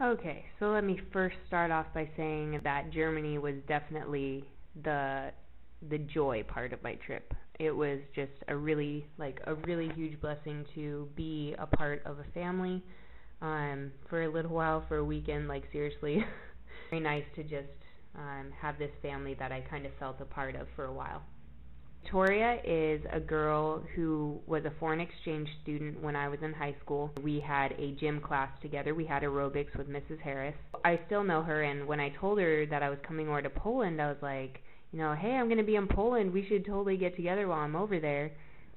Okay, so let me first start off by saying that Germany was definitely the the joy part of my trip. It was just a really huge blessing to be a part of a family for a little while, for a weekend, like seriously. Very nice to just have this family that I kind of felt a part of for a while. Victoria is a girl who was a foreign exchange student when I was in high school. We had a gym class together. We had aerobics with Mrs. Harris. I still know her, and when I told her that I was coming over to Poland, I was like, hey, I'm going to be in Poland. We should totally get together while I'm over there.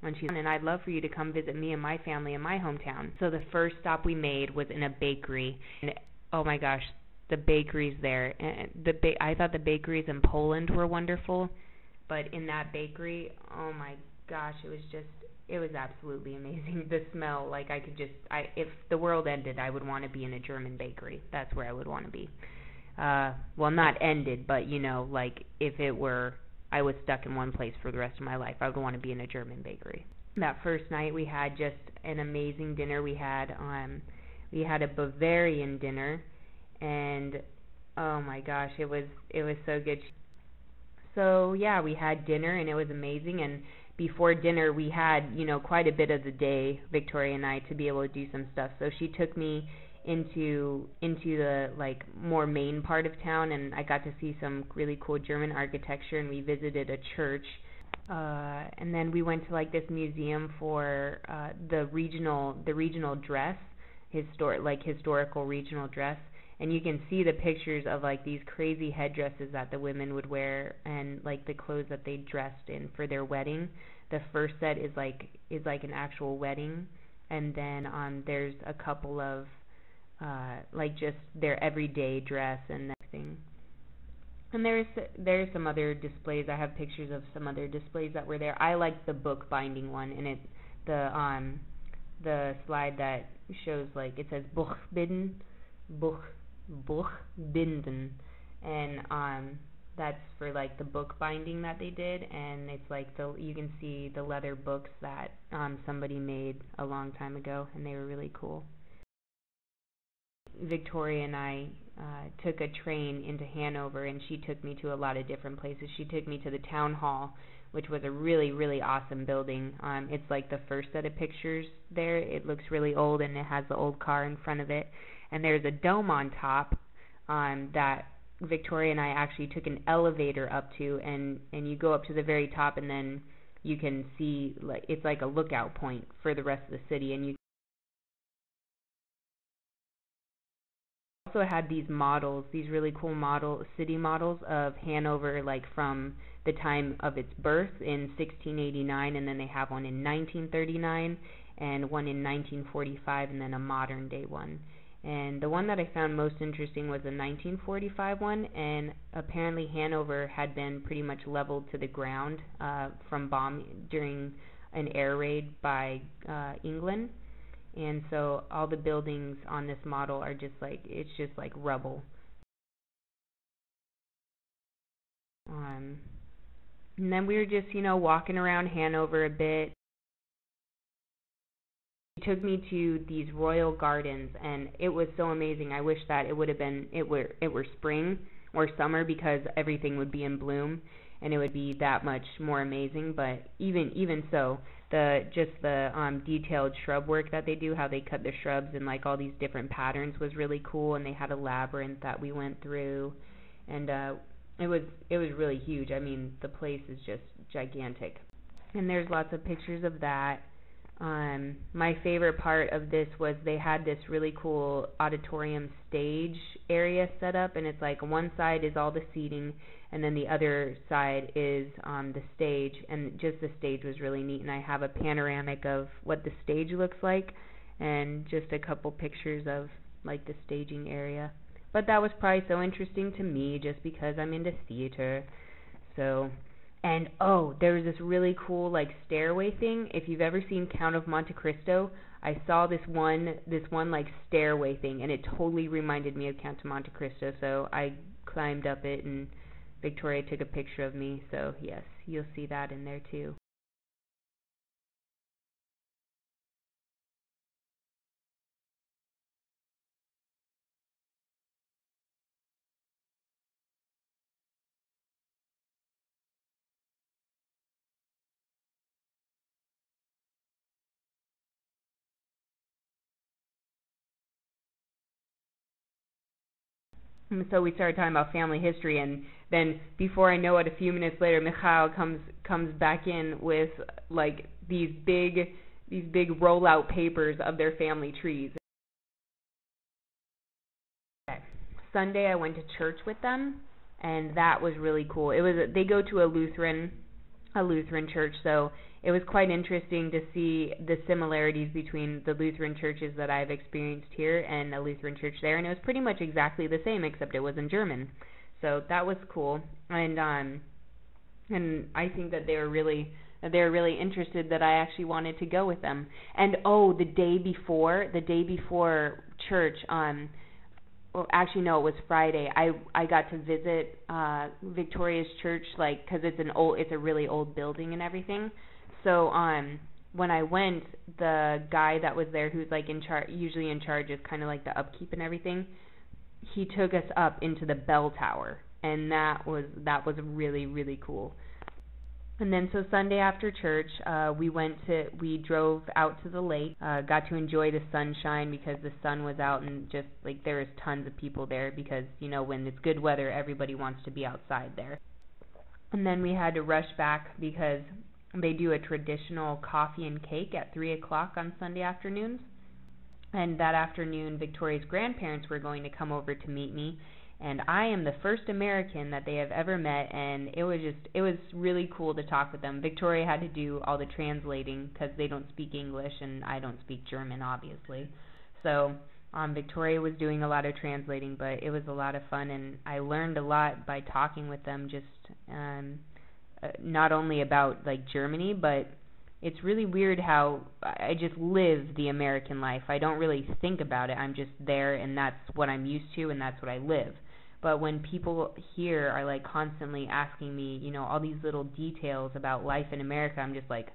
And I'd love for you to come visit me and my family in my hometown. So the first stop we made was in a bakery. And oh my gosh, the bakeries there. And I thought the bakeries in Poland were wonderful. But in that bakery, oh my gosh, it was absolutely amazing. The smell, like if the world ended, I would want to be in a German bakery. That's where I would want to be. Well, not ended, but like if it were, I was stuck in one place for the rest of my life, I would want to be in a German bakery. That first night we had just an amazing dinner. We had a Bavarian dinner, and oh my gosh, it was so good. So yeah, we had dinner and it was amazing. And before dinner, we had quite a bit of the day, Victoria and I, to be able to do some stuff. So she took me into the like more main part of town, and I got to see some really cool German architecture, and we visited a church. And then we went to like this museum for the regional dress, historical regional dress. And you can see the pictures of like these crazy headdresses that the women would wear, and like the clothes that they dressed in for their wedding. The first set is like an actual wedding, and then there's a couple of like just their everyday dress and everything. And there's some other displays. I have pictures of some other displays that were there. I like the book binding one, and the slide that shows, like, it says Buch Buchbinden, and that's for like the book binding that they did, and it's like you can see the leather books that somebody made a long time ago, and they were really cool. Victoria and I took a train into Hanover, and she took me to a lot of different places. She took me to the town hall, which was a really, really awesome building. It's like the first set of pictures there. It looks really old, and it has the old car in front of it. And there's a dome on top that Victoria and I actually took an elevator up to, and you go up to the very top, and then you can see, like, it's like a lookout point for the rest of the city. And you also had these models, these really cool city models of Hanover, like from the time of its birth in 1689, and then they have one in 1939 and one in 1945, and then a modern day one. And the one that I found most interesting was the 1945 one, and apparently Hanover had been pretty much leveled to the ground from during an air raid by England. And so all the buildings on this model are it's just like rubble. And then we were just, walking around Hanover a bit. He took me to these royal gardens, and it was so amazing. I wish that it were spring or summer, because everything would be in bloom, and it would be that much more amazing. But even so, the detailed shrub work that they do, how they cut the shrubs in like all these different patterns, was really cool. And they had a labyrinth that we went through, and it was really huge. I mean, the place is just gigantic, and there's lots of pictures of that. My favorite part of this was they had this really cool auditorium stage area set up, and it's like one side is all the seating, and then the other side is the stage, and just the stage was really neat. And I have a panoramic of what the stage looks like, and just a couple pictures of like the staging area. But that was probably so interesting to me just because I'm into theater. So, and oh, there was this really cool like stairway thing. If you've ever seen Count of Monte Cristo, I saw this one like stairway thing, and it totally reminded me of Count of Monte Cristo. So I climbed up it, and Victoria took a picture of me. So yes, you'll see that in there too. And so we started talking about family history, and then before I know it, a few minutes later, Mikhail comes back in with like these big rollout papers of their family trees. Okay. Sunday I went to church with them, and that was really cool. They go to a Lutheran church, so it was quite interesting to see the similarities between the Lutheran churches that I've experienced here and a Lutheran church there, and it was pretty much exactly the same, except it was in German. So that was cool, and I think that they were really interested that I actually wanted to go with them. And the day before church, well, actually no, it was Friday. I got to visit Victoria's church, like, because it's a really old building and everything. So when I went, the guy that was there, who's like usually in charge of kind of like the upkeep and everything, he took us up into the bell tower, and that was really, really cool. And then so Sunday after church, we drove out to the lake, got to enjoy the sunshine because the sun was out, and just like there was tons of people there because, when it's good weather, everybody wants to be outside there. And then we had to rush back because they do a traditional coffee and cake at 3 o'clock on Sunday afternoons. And that afternoon, Victoria's grandparents were going to come over to meet me. And I am the first American that they have ever met, and it was really cool to talk with them. Victoria had to do all the translating because they don't speak English and I don't speak German, obviously. So Victoria was doing a lot of translating, but it was a lot of fun, and I learned a lot by talking with them, just not only about like Germany, but it's really weird how I just live the American life. I don't really think about it. I'm just there, and that's what I'm used to, and that's what I live. But when people here are like constantly asking me, all these little details about life in America, I'm just like,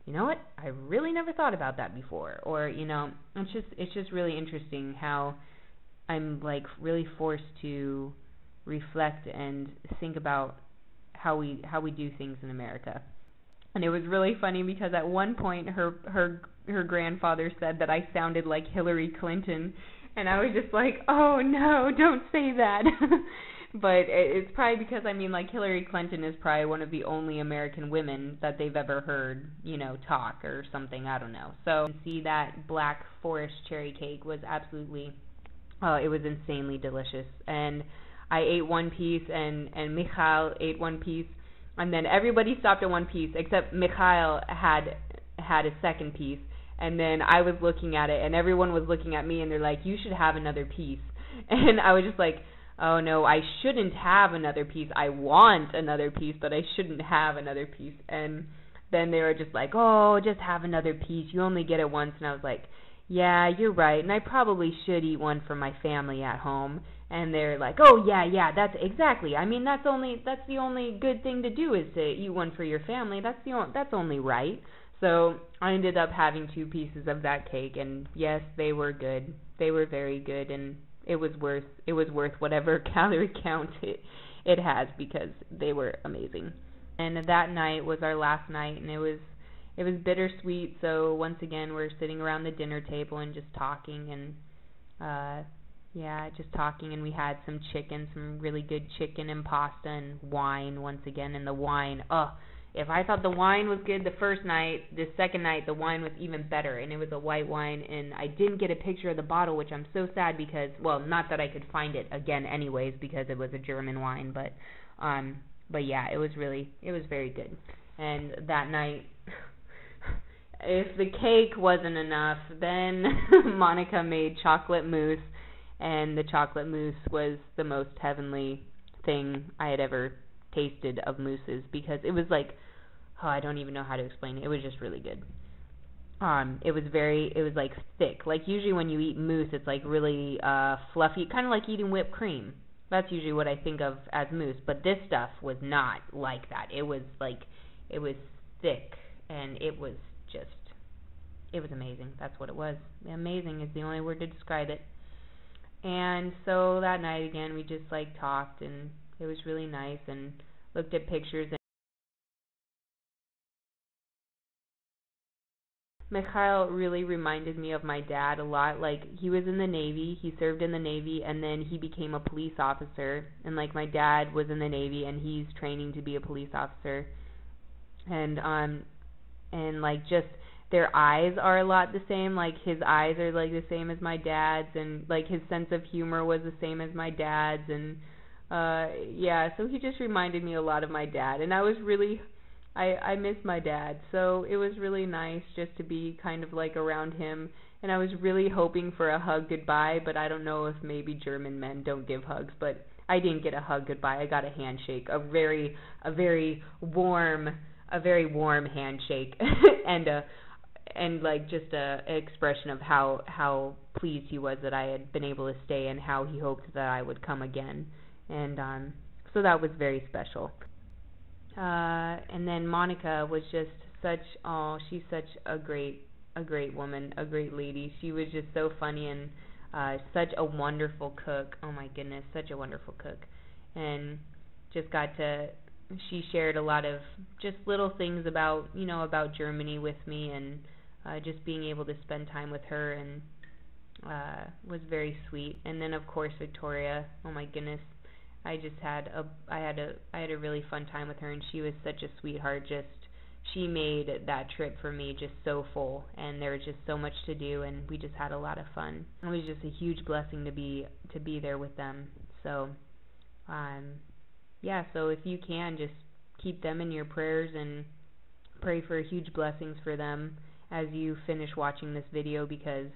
you know what? I really never thought about that before. Or, it's just really interesting how I'm like really forced to reflect and think about how we do things in America. And it was really funny because at one point her grandfather said that I sounded like Hillary Clinton. And I was just like, oh no, don't say that. But it's probably because, Hillary Clinton is probably one of the only American women that they've ever heard, talk or something, I don't know. So, see, that Black Forest cherry cake was absolutely, it was insanely delicious. And I ate one piece, and Mikhail ate one piece, and then everybody stopped at one piece, except Mikhail had a second piece. And then I was looking at it, and everyone was looking at me, and they're like, you should have another piece. And I was just like, oh, no, I shouldn't have another piece. I want another piece, but I shouldn't have another piece. And then they were just like, oh, just have another piece. You only get it once. And I was like, yeah, you're right, and I probably should eat one for my family at home. And they're like, oh, yeah, that's exactly. That's the only good thing to do is to eat one for your family. That's only right. So I ended up having 2 pieces of that cake, and yes, they were good. They were very good, and it was worth whatever calorie count it has because they were amazing. And that night was our last night, and it was bittersweet. So once again, we're sitting around the dinner table and just talking, and just talking, and we had some really good chicken and pasta and wine once again. And the wine, if I thought the wine was good the first night, the second night the wine was even better, and it was a white wine, and I didn't get a picture of the bottle, which I'm so sad because, well, not that I could find it again anyways because it was a German wine, but yeah, it was very good. And that night, if the cake wasn't enough, then Monica made chocolate mousse, and the chocolate mousse was the most heavenly thing I had ever tasted of mousses because it was like, I don't even know how to explain it. It was just really good. It was like thick. Like usually when you eat mousse, it's like really fluffy, kind of like eating whipped cream. That's usually what I think of as mousse, but this stuff was not like that. It was thick, and it was amazing. That's what it was. Amazing is the only word to describe it. And so that night again, we just like talked, and it was really nice, and looked at pictures. Mikhail really reminded me of my dad a lot. Like, he was in the Navy, he served in the Navy, and then he became a police officer. And like, my dad was in the Navy, and he's training to be a police officer. And like, just their eyes are a lot the same. Like, his eyes are like the same as my dad's, and like his sense of humor was the same as my dad's, and yeah, so he just reminded me a lot of my dad, and I miss my dad, so it was really nice just to be kind of like around him, and I was really hoping for a hug goodbye, but I don't know if maybe German men don't give hugs, but I didn't get a hug goodbye. I got a handshake, a very warm handshake, and like just a expression of how pleased he was that I had been able to stay, and how he hoped that I would come again, and so that was very special. And then Monica was just she's such a great woman, a great lady. She was just so funny, and such a wonderful cook. Oh my goodness, such a wonderful cook. And she shared a lot of just little things about Germany with me, and just being able to spend time with her, and was very sweet. And then of course Victoria, oh my goodness, I had a really fun time with her, and she was such a sweetheart. She made that trip for me just so full, and there was just so much to do, and we just had a lot of fun. It was just a huge blessing to be there with them. So yeah, so if you can, just keep them in your prayers and pray for huge blessings for them as you finish watching this video, because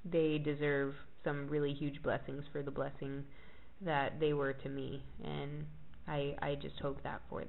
they deserve some really huge blessings for the blessing that they were to me, and I just hope that for them.